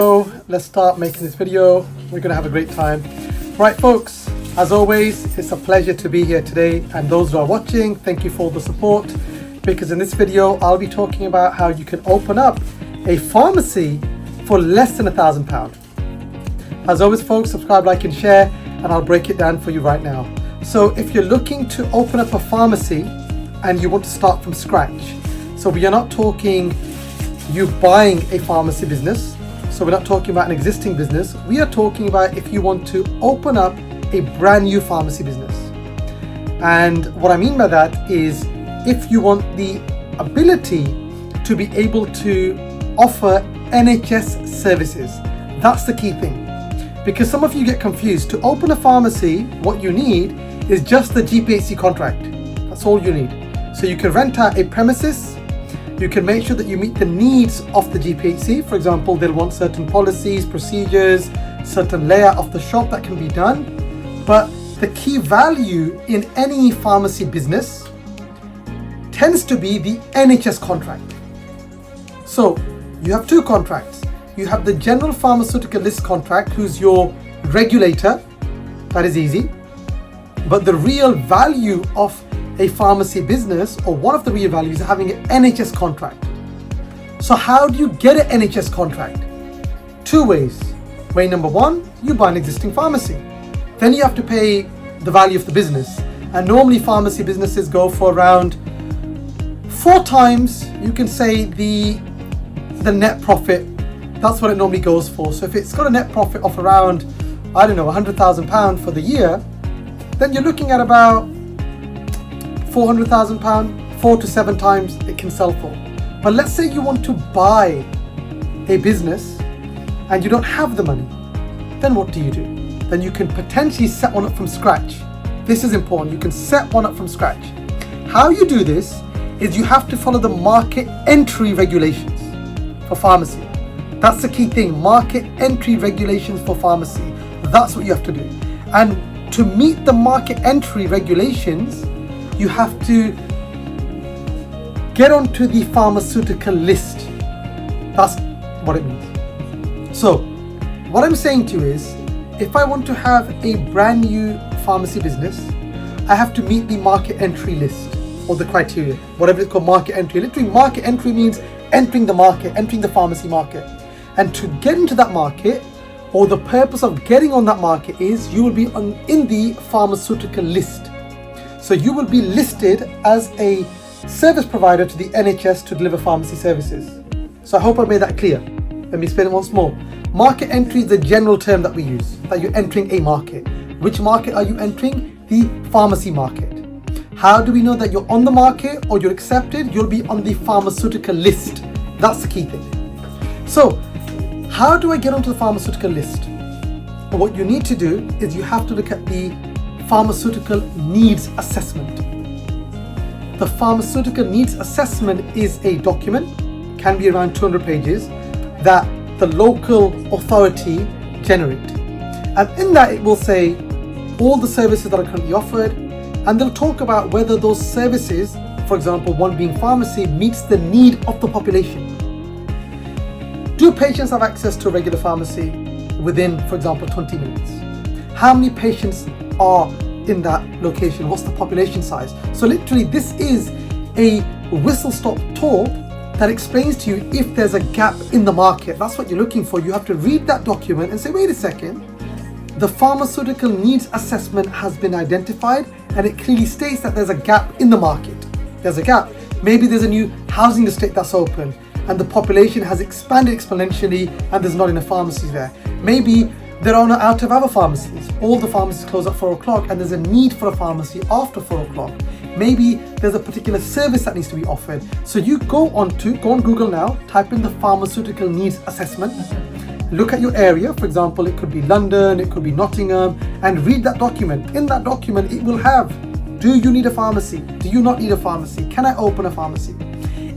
So let's start making this video. We're going to have a great time. Right folks, as always, it's a pleasure to be here today, and those who are watching, thank you for the support, because in this video I'll be talking about how you can open up a pharmacy for less than £1,000. As always folks, subscribe, like and share, and I'll break it down for you right now. So if you're looking to open up a pharmacy and you want to start from scratch, so we are not talking you buying a pharmacy business. So we're not talking about an existing business. We are talking about if you want to open up a brand new pharmacy business. And what I mean by that is if you want the ability to be able to offer NHS services. That's the key thing. Because some of you get confused. To open a pharmacy, what you need is just the GPHC contract. That's all you need. So you can rent out a premises. You can make sure that you meet the needs of the GPHC. For example, they'll want certain policies, procedures, certain layout of the shop that can be done. But the key value in any pharmacy business tends to be the NHS contract. So you have two contracts. You have the general pharmaceutical list contract, who's your regulator. That is easy. But the real value of a pharmacy business, or one of the real values, is having an NHS contract. So how do you get an NHS contract? Two ways. Way number one, you buy an existing pharmacy. Then you have to pay the value of the business. And normally pharmacy businesses go for around 4 times, you can say, the net profit. That's what it normally goes for. So if it's got a net profit of around, I don't know, £100,000 for the year, then you're looking at about £400,000, 4 to 7 times it can sell for. But let's say you want to buy a business and you don't have the money, then what do? Then you can potentially set one up from scratch. This is important. You can set one up from scratch. How you do this is you have to follow the market entry regulations for pharmacy. That's the key thing, market entry regulations for pharmacy. That's what you have to do. And to meet the market entry regulations, you have to get onto the pharmaceutical list. That's what it means. So what I'm saying to you is, if I want to have a brand new pharmacy business, I have to meet the market entry list, or the criteria, whatever it's called, market entry. Literally, market entry means entering the market, entering the pharmacy market. And to get into that market, or the purpose of getting on that market, is you will be in the pharmaceutical list. So you will be listed as a service provider to the NHS to deliver pharmacy services. So I hope I made that clear. Let me explain it once more. Market entry is the general term that we use, that you're entering a market. Which market are you entering? The pharmacy market. How do we know that you're on the market or you're accepted? You'll be on the pharmaceutical list. That's the key thing. So how do I get onto the pharmaceutical list? Well, what you need to do is you have to look at the pharmaceutical needs assessment. The pharmaceutical needs assessment is a document, can be around 200 pages, that the local authority generate. And in that it will say all the services that are currently offered, and they'll talk about whether those services, for example, one being pharmacy, meets the need of the population. Do patients have access to a regular pharmacy within, for example, 20 minutes? How many patients are in that location? What's the population size? So literally this is a whistle-stop tour that explains to you if there's a gap in the market. That's what you're looking for. You have to read that document and say, wait a second, the pharmaceutical needs assessment has been identified and it clearly states that there's a gap in the market. There's a gap. Maybe there's a new housing estate that's open and the population has expanded exponentially and there's not enough pharmacies there. Maybe there are not out of other pharmacies. All the pharmacies close at 4 o'clock and there's a need for a pharmacy after 4 o'clock. Maybe there's a particular service that needs to be offered. So you go on Google now, type in the pharmaceutical needs assessment, look at your area. For example, it could be London, it could be Nottingham, and read that document. In that document, it will have, do you need a pharmacy? Do you not need a pharmacy? Can I open a pharmacy?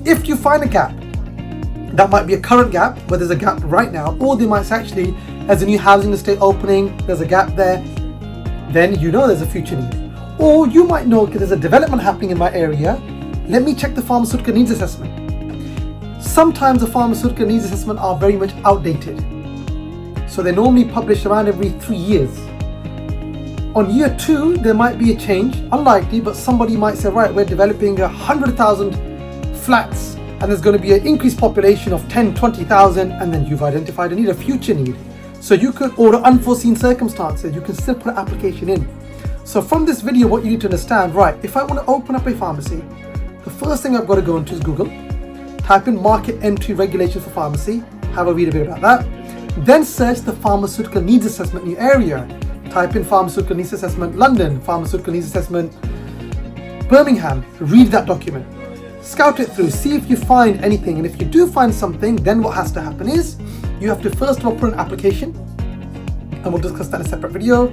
If you find a gap, that might be a current gap where there's a gap right now, or they might say, actually, as a new housing estate opening, there's a gap there, then you know there's a future need. Or you might know, okay, there's a development happening in my area, let me check the pharmaceutical needs assessment. Sometimes the pharmaceutical needs assessment are very much outdated. So they normally publish around every 3 years. On year 2, there might be a change, unlikely, but somebody might say, right, we're developing 100,000 flats and there's going to be an increased population of 10, 20,000, and then you've identified a need, a future need. So you could, or unforeseen circumstances, you can still put an application in. So from this video, what you need to understand, right, if I want to open up a pharmacy, the first thing I've got to go into is Google, type in market entry regulations for pharmacy, have a read a bit about that, then search the pharmaceutical needs assessment in your area. Type in pharmaceutical needs assessment London, pharmaceutical needs assessment Birmingham, read that document, scout it through, see if you find anything, and if you do find something, then what has to happen is you have to first of all put an application, and we'll discuss that in a separate video.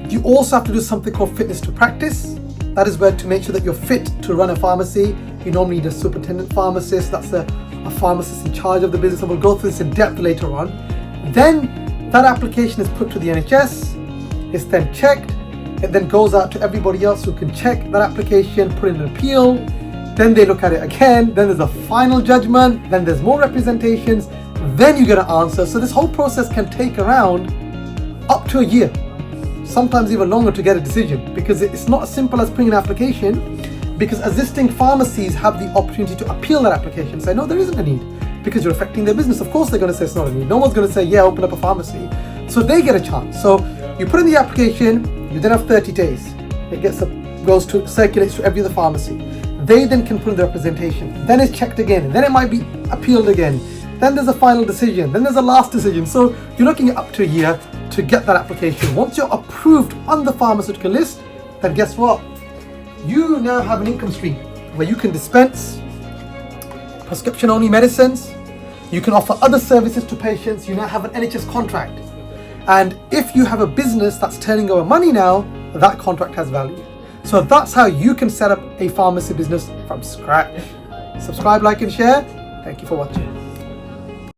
You also have to do something called fitness to practice. That is where to make sure that you're fit to run a pharmacy. You normally need a superintendent pharmacist, that's a pharmacist in charge of the business, and we'll go through this in depth later on. Then that application is put to the NHS, it's then checked, it then goes out to everybody else who can check that application, put in an appeal, then they look at it again, then there's a final judgment, then there's more representations, then you get an answer. So this whole process can take around up to a year, sometimes even longer to get a decision, because it's not as simple as putting an application, because existing pharmacies have the opportunity to appeal that application, say no, there isn't a need, because you're affecting their business. Of course they're going to say it's not a need. No one's going to say, yeah, open up a pharmacy. So they get a chance. So you put in the application, you then have 30 days. It circulates to every other pharmacy. They then can put in the representation. Then it's checked again. Then it might be appealed again. Then there's a final decision. Then there's a last decision. So you're looking at up to a year to get that application. Once you're approved on the pharmaceutical list, then guess what? You now have an income stream where you can dispense prescription-only medicines. You can offer other services to patients. You now have an NHS contract. And if you have a business that's turning over money now, that contract has value. So that's how you can set up a pharmacy business from scratch. Subscribe, like, and share. Thank you for watching.